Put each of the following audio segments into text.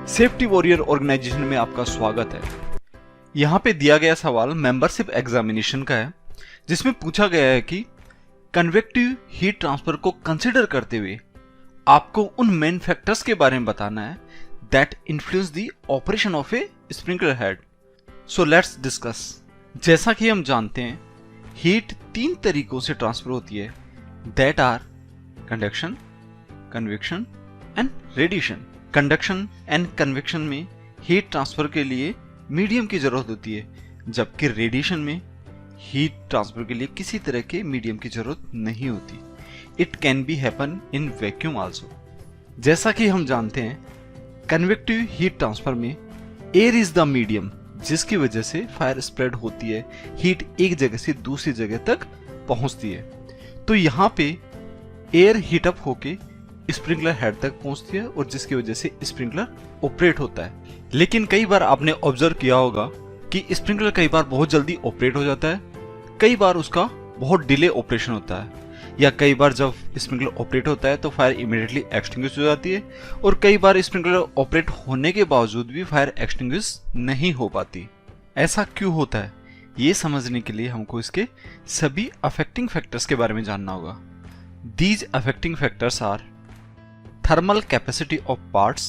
Safety warrior organisation में आपका स्वागत है। यहाँ पे दिया गया सवाल मेंबरशिप एग्जामिनेशन का है, जिसमें पूछा गया है कि कन्वेक्टिव हीट ट्रांसफर को कंसिडर करते हुए आपको उन मेन फैक्टर्स के बारे में बताना है that influence the operation of A sprinkler head. So let's discuss. जैसा कि हम जानते हैं, हीट 3 तरीकों से ट्रांसफर होती है, that are conduction, convection and radiation. Conduction and convection में हीट ट्रांसफर के लिए मीडियम की जरूरत होती है, जबकि रेडिएशन में हीट ट्रांसफर के लिए किसी तरह के मीडियम की जरूरत नहीं होती। It can be happen in vacuum also. जैसा कि हम जानते हैं, कन्वेक्टिव हीट ट्रांसफर में एयर इज द मीडियम, जिसकी वजह से फायर स्प्रेड होती है, हीट एक जगह से दूसरी जगह तक पहुंचती है। तो यहाँ पे एयर हीट अप होके स्प्रिंकलर हेड तक पहुंचती है और जिसकी वजह से स्प्रिंकलर ऑपरेट होता है। लेकिन कई बार आपने ऑब्जर्व किया होगा कि स्प्रिंकलर कई बार बहुत जल्दी ऑपरेट हो जाता है, कई बार उसका बहुत डिले ऑपरेशन होता है, या कई बार जब स्प्रिंकलर ऑपरेट होता है तो फायर इमीडिएटली एक्सटिंग्विश हो जाती है, और कई बार स्प्रिंकलर ऑपरेट होने के बावजूद भी फायर एक्सटिंग्विश नहीं हो पाती। ऐसा क्यों होता है, ये समझने के लिए हमको इसके सभी अफेक्टिंग फैक्टर्स के बारे में जानना होगा। These affecting factors are thermal capacity of parts,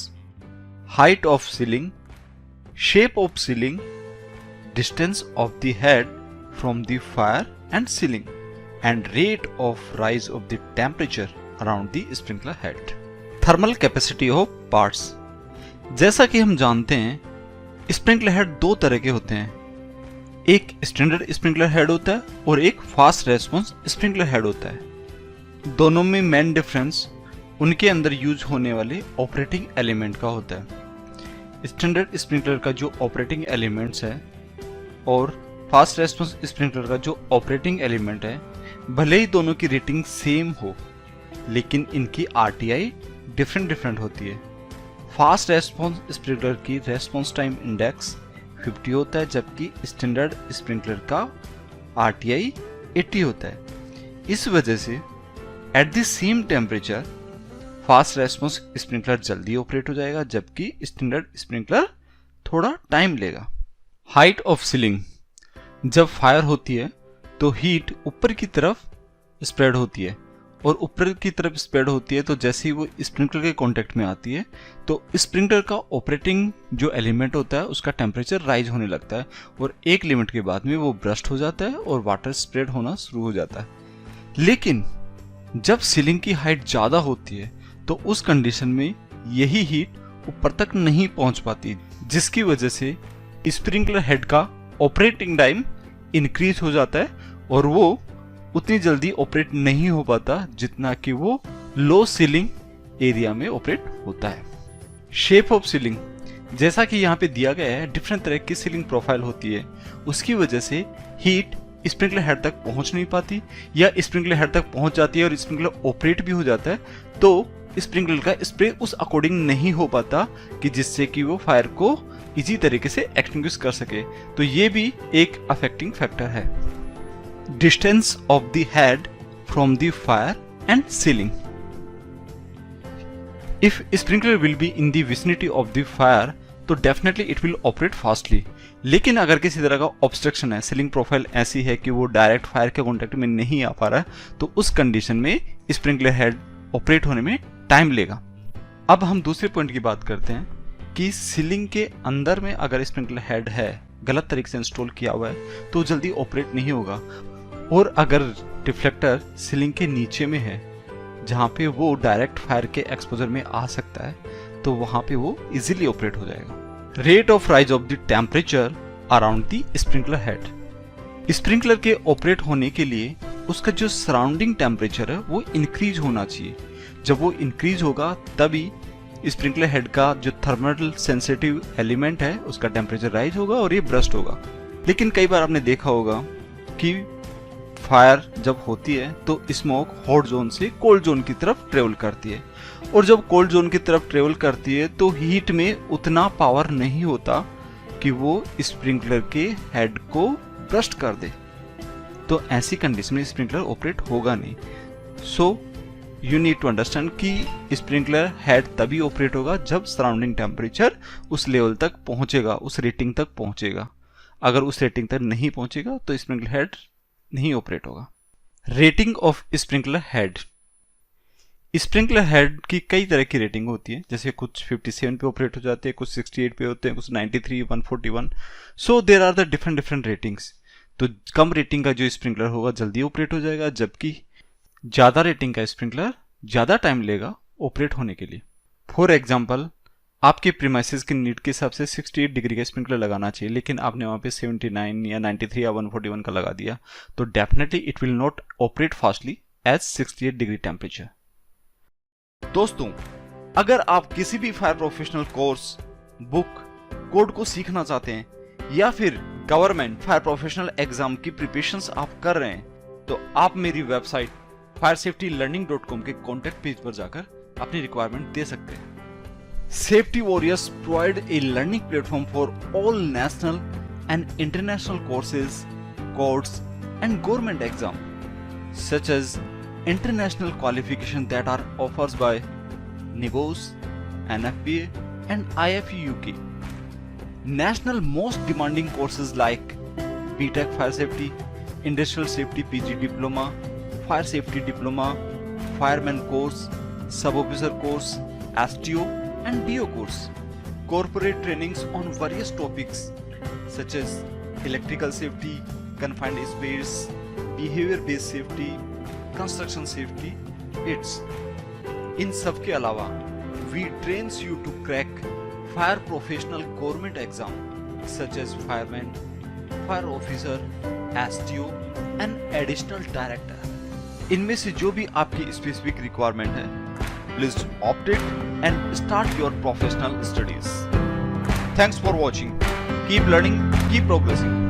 height of ceiling, shape of ceiling, distance of the head from the fire and ceiling, and rate of rise of the temperature around the sprinkler head. Thermal capacity of parts. जैसा कि हम जानते हैं, sprinkler head 2 तरह के होते हैं। एक स्टैंडर्ड स्प्रिंकलर हेड होता है और एक फास्ट रेस्पॉन्स स्प्रिंकलर हेड होता है। दोनों में मेन डिफरेंस उनके अंदर यूज होने वाले ऑपरेटिंग एलिमेंट का होता है। स्टैंडर्ड स्प्रिंकलर का जो ऑपरेटिंग एलिमेंट्स है और फास्ट रेस्पॉन्स स्प्रिंकलर का जो ऑपरेटिंग एलिमेंट है, भले ही दोनों की रेटिंग सेम हो, लेकिन इनकी आरटीआई डिफरेंट होती है। फास्ट रेस्पॉन्स स्प्रिंकलर की रेस्पॉन्स टाइम इंडेक्स 50 होता है, जबकि स्टैंडर्ड स्प्रिंकलर का आरटीआई 80 होता है। इस वजह से at the same temperature fast response sprinkler जल्दी ऑपरेट हो जाएगा, जबकि स्टैंडर्ड स्प्रिंकलर थोड़ा टाइम लेगा। Height of ceiling. जब फायर होती है तो हीट ऊपर की तरफ स्प्रेड होती है, और ऊपर की तरफ स्प्रेड होती है तो जैसे ही वो स्प्रिंकलर के कांटेक्ट में आती है तो स्प्रिंकलर का ऑपरेटिंग जो एलिमेंट होता है उसका टेम्परेचर राइज होने लगता है, और एक लिमिट के बाद में वो ब्रस्ट हो जाता है और वाटर स्प्रेड होना शुरू हो जाता है। लेकिन जब सीलिंग की हाइट ज़्यादा होती है तो उस कंडीशन में यही हीट ऊपर तक नहीं पहुंच पाती, जिसकी वजह से स्प्रिंकलर हेड का ऑपरेटिंग टाइम इंक्रीज हो जाता है और वो उतनी जल्दी ऑपरेट नहीं हो पाता जितना कि वो लो सीलिंग एरिया में ऑपरेट होता है। Shape of ceiling. जैसा कि यहाँ पे दिया गया है, डिफरेंट तरह की सीलिंग प्रोफाइल होती है, उसकी वजह से हीट स्प्रिंकलर हेड तक पहुंच नहीं पाती, या स्प्रिंकलर हेड तक पहुंच जाती है और स्प्रिंकलर ऑपरेट भी हो जाता है तो स्प्रिंकलर का स्प्रे उस अकॉर्डिंग नहीं हो पाता कि जिससे कि वो फायर को इजी तरीके से एक्सटिंग्विश कर सके। तो ये भी एक अफेक्टिंग फैक्टर है। Distance of the head from the fire and ceiling. If sprinkler will be in the vicinity of the fire तो definitely it will operate fastly. लेकिन अगर किसी तरह का ऑब्स्ट्रक्शन है, सीलिंग प्रोफाइल ऐसी है कि वो डायरेक्ट फायर के कॉन्टेक्ट में नहीं आ पा रहा है, तो उस कंडीशन में स्प्रिंकलर हेड ऑपरेट होने में टाइम लेगा। अब हम दूसरे पॉइंट की बात करते हैं कि सीलिंग के अंदर में अगर स्प्रिंकलर हेड है, गलत तरीके से इंस्टॉल किया हुआ है, तो जल्दी ऑपरेट नहीं होगा। और अगर रिफ्लेक्टर सीलिंग के नीचे में है, जहाँ पे वो डायरेक्ट फायर के एक्सपोजर में आ सकता है, तो वहाँ पे वो इजीली ऑपरेट हो जाएगा। Rate of rise of the temperature around the sprinkler head. Sprinkler के ऑपरेट होने के लिए उसका जो सराउंडिंग टेम्परेचर है वो इंक्रीज होना चाहिए। जब वो इंक्रीज होगा तभी स्प्रिंकलर हेड का जो थर्मल सेंसिटिव एलिमेंट है उसका टेम्परेचर राइज होगा और ये ब्रस्ट होगा। लेकिन कई बार आपने देखा होगा कि फायर जब होती है तो स्मोक हॉट जोन से कोल्ड जोन की तरफ ट्रेवल करती है, और जब कोल्ड जोन की तरफ ट्रेवल करती है तो हीट में उतना पावर नहीं होता कि वो स्प्रिंकलर के हेड को ब्रस्ट कर दे। तो ऐसी कंडीशन में स्प्रिंकलर ऑपरेट होगा नहीं। So you need to understand कि स्प्रिंकलर हेड तभी ऑपरेट होगा जब सराउंडिंग टेम्परेचर उस लेवल तक पहुंचेगा, उस रेटिंग तक पहुंचेगा। अगर उस रेटिंग तक नहीं पहुंचेगा तो स्प्रिंकलर हेड नहीं ऑपरेट होगा। Rating of sprinkler head. Sprinkler head की कई तरह की रेटिंग होती है, जैसे कुछ 57 पे ऑपरेट हो जाते हैं, कुछ 68 पे होते हैं, कुछ 93, 141। So there are the different ratings. तो कम रेटिंग का जो स्प्रिंकलर होगा जल्दी ऑपरेट हो जाएगा, जबकि ज्यादा रेटिंग का स्प्रिंकलर ज्यादा टाइम लेगा ऑपरेट होने के लिए। फॉर एग्जाम्पल, आपके प्रीमाइसेस की नीड के हिसाब से 68 डिग्री का स्प्रिंकलर लगाना चाहिए, लेकिन आपने वहां पे 79 या 93 या 141 का लगा दिया, तो definitely it will not operate fastly as 68 degree temperature. दोस्तों, अगर आप किसी भी fire professional course, book, code को सीखना चाहते हैं या फिर गवर्नमेंट फायर प्रोफेशनल एग्जाम की प्रिपरेशंस आप कर रहे हैं, तो आप मेरी वेबसाइट firesafetylearning.com के कॉन्टेक्ट पेज पर जाकर अपनी रिक्वायरमेंट दे सकते हैं। Safety warriors provide a learning platform for all national and international courses, codes and government exam such as international qualification that are offered by NIGOS, NFPA and IFE UK. National most demanding courses like BTech Fire Safety, Industrial Safety PG Diploma, Fire Safety Diploma, Fireman Course, Sub-Officer Course, STO and DO Course. Corporate trainings on various topics such as electrical safety, confined space, behavior-based safety, construction safety, it's. इन सब के अलावा we trains you to crack fire professional government exam such as fireman, fire officer, STO and additional director. इनमें से जो भी आपकी specific requirement है, please opt it and start your professional studies. Thanks for watching. Keep learning, keep progressing.